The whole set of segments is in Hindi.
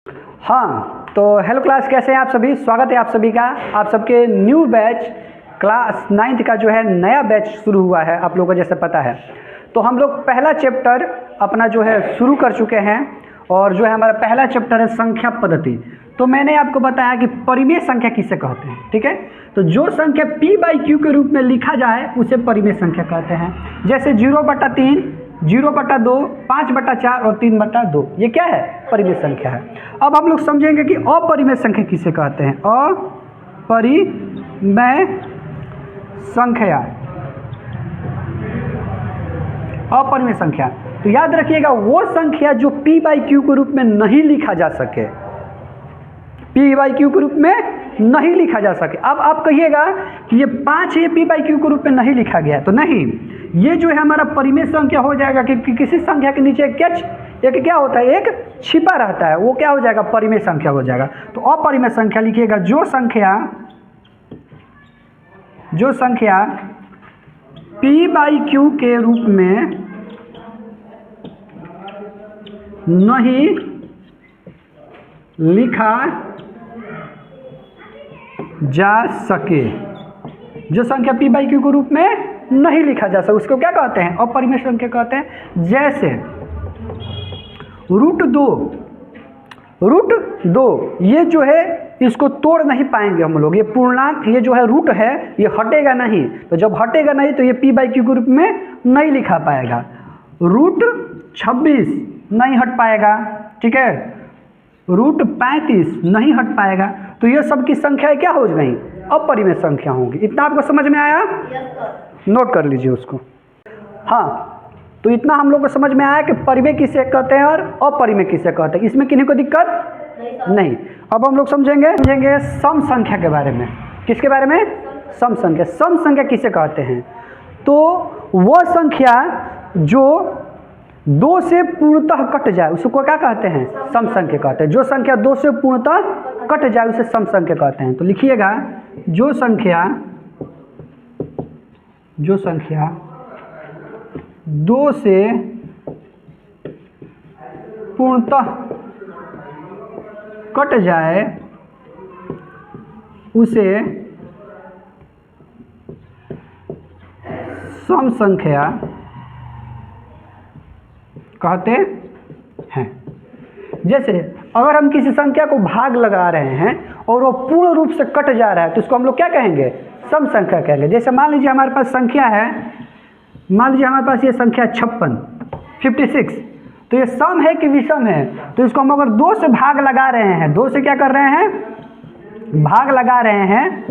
हाँ, तो हेलो क्लास, कैसे हैं आप सभी। स्वागत है आप सभी का। आप सबके न्यू बैच क्लास 9th का जो है नया बैच शुरू हुआ है, आप लोगों को जैसे पता है। तो हम लोग पहला चैप्टर अपना जो है शुरू कर चुके हैं और जो है हमारा पहला चैप्टर है संख्या पद्धति। तो मैंने आपको बताया कि परिमेय संख्या किसे कहते हैं, ठीक है। तो जो संख्या p/q के रूप में लिखा जाए उसे परिमेय संख्या कहते हैं। जैसे 0/3, 0/2, 5/4 और 3/2, ये क्या है? परिमेय संख्या है। अब हम लोग समझेंगे कि अपरिमेय संख्या किसे कहते हैं। अपरिमेय संख्या, अपरिमेय संख्या। तो याद रखिएगा, वो संख्या जो p/q के रूप में नहीं लिखा जा सके, p/q के रूप में नहीं लिखा जा सके। अब आप कहिएगा कि ये 5 ये p/q के रूप में नहीं लिखा गया है, तो नहीं, ये जो है हमारा परिमेय संख्या हो जाएगा कि किसी संख्या के नीचे एक क्या होता है, एक छिपा रहता है, वो क्या हो जाएगा? परिमेय संख्या हो जाएगा। तो अपरिमेय संख्या लिखिएगा, जो संख्या p/q के रूप में नहीं लिखा जा सके, जो संख्या p/q के रूप में नहीं लिखा जा सके उसको क्या कहते हैं? अपरिमेय संख्या कहते हैं। जैसे √2 ये जो है इसको तोड़ नहीं पाएंगे हम लोग। ये पूर्णांक, ये जो है रूट है, ये हटेगा नहीं। तो जब हटेगा नहीं तो ये p/q के रूप में नहीं लिखा पाएगा। √26 नहीं हट पाएगा, ठीक है। √35 नहीं हट पाएगा। तो ये सब की संख्याएं क्या हो गई? अपरिमेय संख्या होंगी। इतना आपको समझ में आया? नोट कर लीजिए उसको। हाँ, तो इतना हम लोग को समझ में आया कि परिमेय किसे कहते हैं और अपरिमेय किसे कहते हैं। इसमें किन्हीं को दिक्कत नहीं। अब हम लोग समझेंगे सम संख्या के बारे में। किसके बारे में? सम संख्या। सम संख्या किसे कहते हैं? तो वह संख्या जो 2 से पूर्णतः कट जाए उसको क्या कहते हैं? सम संख्या कहते हैं। जो संख्या 2 से पूर्णतः कट जाए उसे सम संख्या कहते हैं। तो लिखिएगा, जो संख्या 2 से पूर्णतः कट जाए उसे सम संख्या कहते हैं। जैसे अगर हम किसी संख्या को भाग लगा रहे हैं और वो पूर्ण रूप से कट जा रहा है तो उसको हम लोग क्या कहेंगे? सम संख्या कहेंगे। जैसे मान लीजिए हमारे पास संख्या है, मान लीजिए हमारे पास ये संख्या 56, तो ये सम है कि विषम है? तो इसको हम अगर 2 से भाग लगा रहे हैं, 2 से क्या कर रहे हैं? भाग लगा रहे हैं।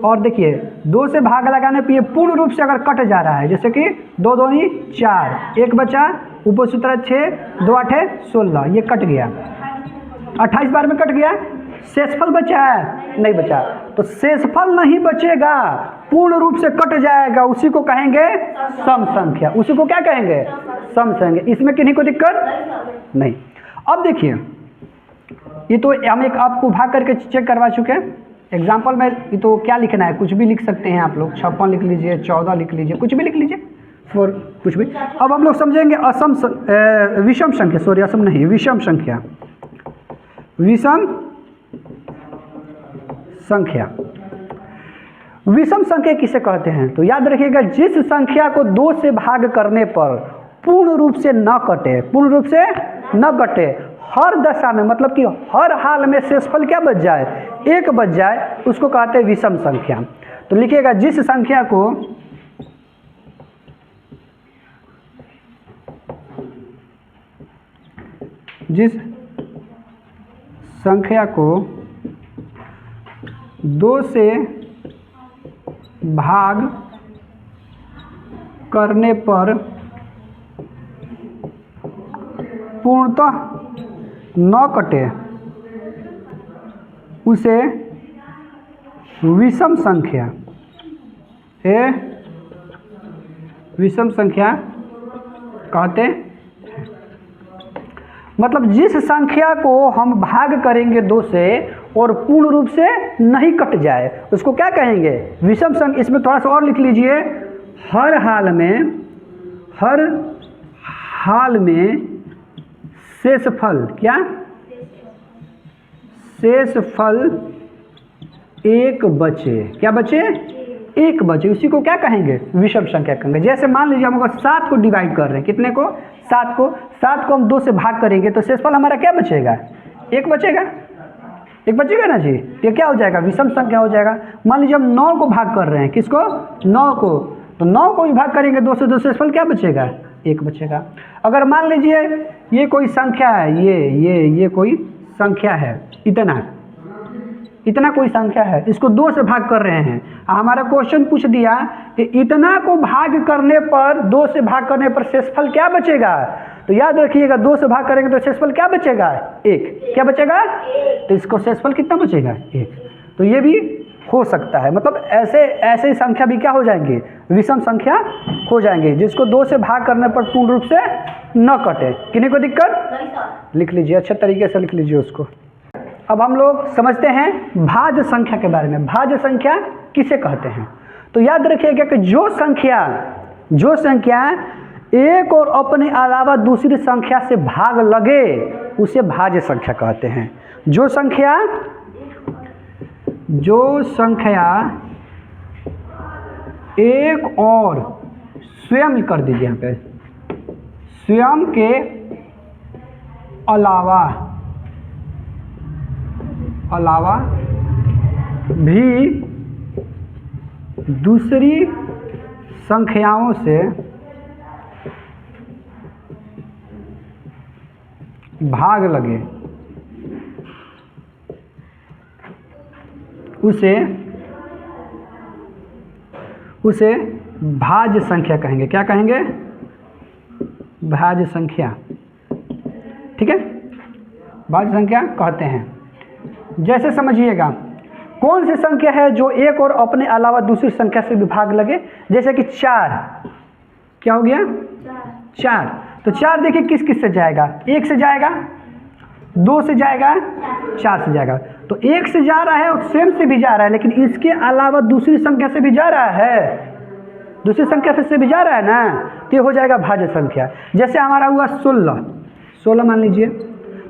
और देखिए 2 से भाग लगाने पर ये पूर्ण रूप से अगर कट जा रहा है, जैसे कि 2 दूनी 4, 1 बचा, ऊपर सूत्र 6, 2 8 16, ये कट गया। 28 बार में कट गया। शेषफल बचा है? नहीं बचा। तो शेषफल नहीं बचेगा, पूर्ण रूप से कट जाएगा, उसी को कहेंगे सम संख्या। उसी को क्या कहेंगे? सम संख्या। इसमें किन्हीं को दिक्कत नहीं। अब देखिए, ये तो हम एक आपको भाग करके चेक करवा चुके हैं। एग्जाम्पल में ये तो क्या लिखना है, कुछ भी लिख सकते हैं आप लोग। 56 लिख लीजिए, 14 लिख लीजिए, कुछ भी लिख लीजिए, फॉर कुछ भी। अब हम लोग समझेंगे विषम संख्या, सॉरी असम नहीं, विषम संख्या। विषम संख्या किसे कहते हैं? तो याद रखिएगा, जिस संख्या को 2 से भाग करने पर पूर्ण रूप से न कटे, हर दशा में, मतलब कि हर हाल में शेषफल क्या बच जाए? 1 बच जाए, उसको कहते हैं विषम संख्या। तो लिखिएगा, जिस संख्या को 2 से भाग करने पर पूर्णतः न कटे उसे विषम संख्या कहते हैं। मतलब जिस संख्या को हम भाग करेंगे 2 से और पूर्ण रूप से नहीं कट जाए उसको क्या कहेंगे? विषम संख्या। इसमें थोड़ा सा और लिख लीजिए, हर हाल में शेषफल क्या शेषफल एक बचे, क्या बचे? एक बचे। उसी को क्या कहेंगे? विषम संख्या कहेंगे। जैसे मान लीजिए हम अगर 7 को डिवाइड कर रहे हैं, कितने को? 7 को। 7 को हम 2 से भाग करेंगे तो शेषफल हमारा क्या बचेगा? एक बचेगा। एक बचेगा ना जी। ये क्या हो जाएगा? विषम संख्या हो जाएगा। मान लीजिए हम 9 को भाग कर रहे हैं, किसको? 9 को। तो 9 को भी भाग करेंगे 2 से, 2 शेषफल क्या बचेगा? एक बचेगा। अगर मान लीजिए ये कोई संख्या है, ये कोई संख्या है, इतना कोई संख्या है, इसको 2 से भाग कर रहे हैं। हमारा क्वेश्चन पूछ दिया कि इतना को भाग करने पर, 2 से भाग करने पर शेषफल क्या बचेगा? तो याद रखिएगा 2 से भाग करेंगे तो शेषफल क्या बचेगा? 1। क्या बचेगा? तो इसको शेषफल कितना बचेगा? 1। तो ये भी हो सकता है, मतलब ऐसे संख्या भी क्या हो जाएंगे? विषम संख्या हो जाएंगे, जिसको 2 से भाग करने पर पूर्ण रूप से न कटे। किन्हीं को दिक्कत? लिख लीजिए, अच्छे तरीके से लिख लीजिए उसको। अब हम लोग समझते हैं भाज्य संख्या के बारे में। भाज्य संख्या किसे कहते हैं? तो याद रखिएगा कि जो संख्या एक और अपने अलावा दूसरी संख्या से भाग लगे उसे भाज्य संख्या कहते हैं। जो संख्या एक और स्वयं, कर दीजिए यहाँ पे, स्वयं के अलावा भी दूसरी संख्याओं से भाग लगे उसे भाज्य संख्या कहेंगे। क्या कहेंगे? भाज्य संख्या। ठीक है, भाज्य संख्या कहते हैं। जैसे समझिएगा, कौन सी संख्या है जो एक और अपने अलावा दूसरी संख्या से भी भाग लगे? जैसे कि 4। क्या हो गया? 4। तो 4 देखिए किस किस से जाएगा? 1 से जाएगा, 2 से जाएगा, 4 से जाएगा। तो 1 से जा रहा है और स्वयं से भी जा रहा है, लेकिन इसके अलावा दूसरी संख्या से भी जा रहा है, दूसरी संख्या से भी जा रहा है ना, तो ये हो जाएगा भाज्य संख्या। जैसे हमारा हुआ 16 मान लीजिए,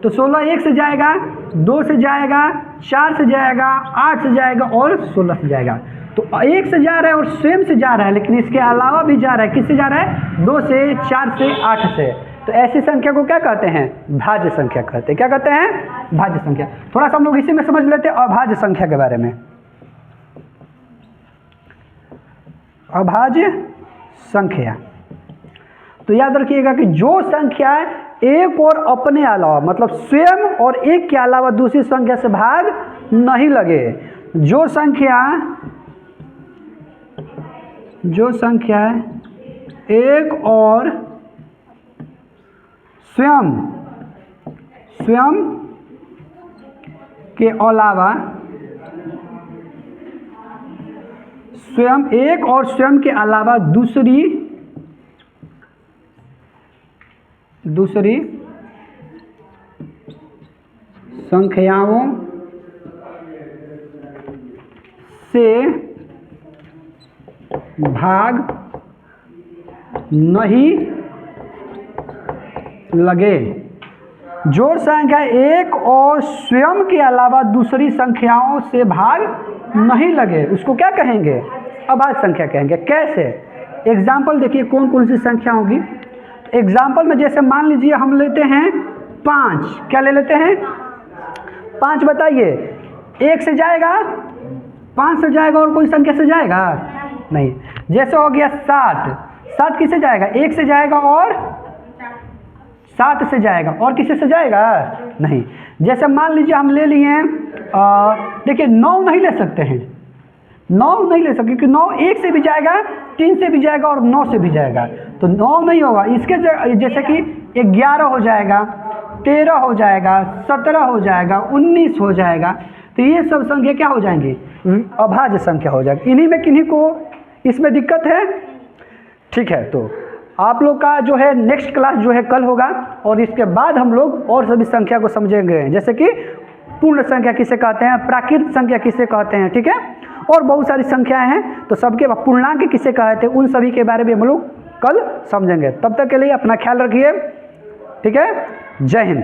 तो 16 1 से जाएगा, 2 से जाएगा, 4 से जाएगा, 8 से जाएगा और 16 से जाएगा। तो 1 से जा रहा है और स्वयं से जा रहा है, लेकिन इसके अलावा भी जा रहा है। किससे जा रहा है? 2 से, 4 से, 8 से। तो ऐसी संख्या को क्या कहते हैं? भाज्य संख्या कहते हैं। क्या कहते हैं? भाज्य संख्या। थोड़ा सा हम लोग इसी में समझ लेते हैं अभाज्य संख्या के बारे में। अभाज्य संख्या, तो याद रखिएगा कि जो संख्या एक और अपने अलावा, मतलब स्वयं और एक के अलावा दूसरी संख्या से भाग नहीं लगे, जो संख्या एक और स्वयं के अलावा, एक और स्वयं के अलावा दूसरी संख्याओं से भाग नहीं लगे। जो संख्या एक और स्वयं के अलावा दूसरी संख्याओं से भाग नहीं लगे उसको क्या कहेंगे? अभाज्य संख्या कहेंगे। कैसे? एग्जाम्पल देखिए कौन कौन सी संख्या होगी। तो एग्जाम्पल में जैसे मान लीजिए हम लेते हैं 5। क्या ले लेते हैं? 5 बताइए, 1 से जाएगा, 5 से जाएगा और कोई संख्या से जाएगा नहीं। जैसे हो गया 7 किससे जाएगा? 1 से जाएगा और 7 से जाएगा और किसी से जाएगा नहीं। जैसे मान लीजिए हम ले लिए, देखिए 9 नहीं ले सकते हैं, 9 नहीं ले सकते क्योंकि 9 1 से भी जाएगा, 3 से भी जाएगा और 9 से भी जाएगा, तो 9 नहीं होगा। इसके जैसे कि 11 हो जाएगा, 13 हो जाएगा, 17 हो जाएगा, 19 हो जाएगा। तो ये सब संख्या क्या हो जाएंगी? अभाज्य संख्या हो जाएगी। इन्हीं में किन्हीं को इसमें दिक्कत है? ठीक है, तो आप लोग का जो है नेक्स्ट क्लास जो है कल होगा और इसके बाद हम लोग और सभी संख्या को समझेंगे, जैसे कि पूर्ण संख्या किसे कहते हैं, प्राकृत संख्या किसे कहते हैं, ठीक है, और बहुत सारी संख्याएं हैं। तो सबके पूर्णांक किसे कहते हैं, उन सभी के बारे में हम लोग कल समझेंगे। तब तक के लिए अपना ख्याल रखिए, ठीक है। जय हिंद।